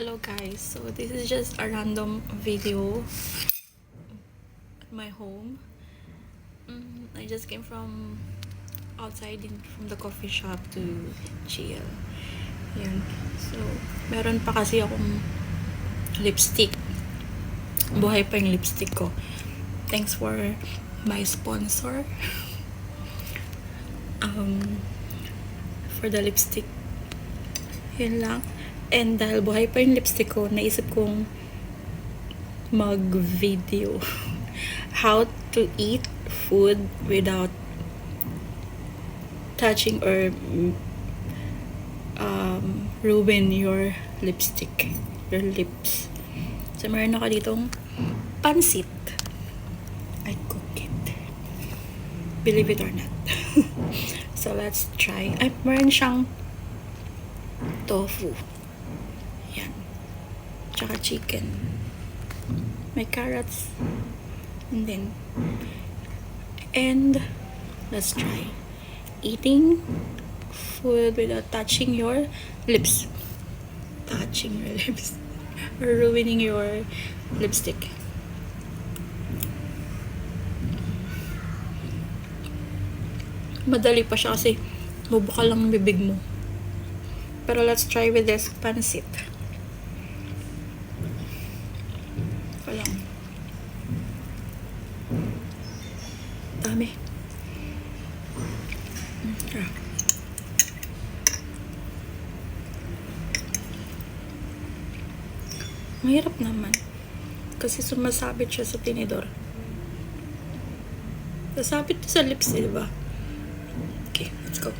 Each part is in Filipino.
Hello guys, so this is just a random video at my home. I just came from outside from the coffee shop to chill. Yan. So, meron pa kasi akong lipstick. Buhay pa yung lipstick ko. Thanks for my sponsor. For the lipstick. Yun lang. And dahil buhay pa yung lipstick ko, naisip kong mag-video. How to eat food without touching or ruin your lipstick, your lips. So, meron ako ditong pansit. I cook it. Believe it or not. So, let's try. Ay, meron siyang tofu. Yan. Tsaka chicken. May carrots. And let's try eating food without touching your lips. Touching your lips. Or ruining your lipstick. Madali pa siya kasi bubuka lang ang bibig mo. Pero let's try with this pansit. Ito lang. Dami. Mahirap naman. Kasi sumasabit siya sa tinidor. Sasabit sa lips, diba? Okay, let's go.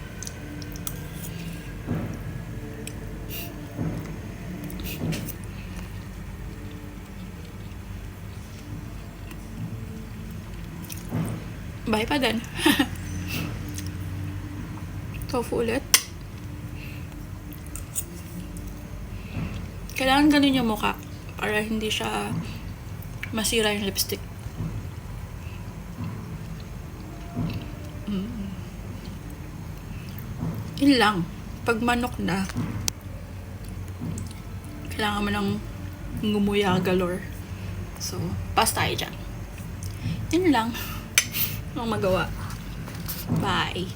Bye pa din. Tofu ulit. Kailangan ganun yung mukha para hindi siya masira yung lipstick. Yun lang. Pag manok na, kailangan mo ng ngumuya galore. So, pass tayo dyan. Yun lang. Ang magawa. Bye.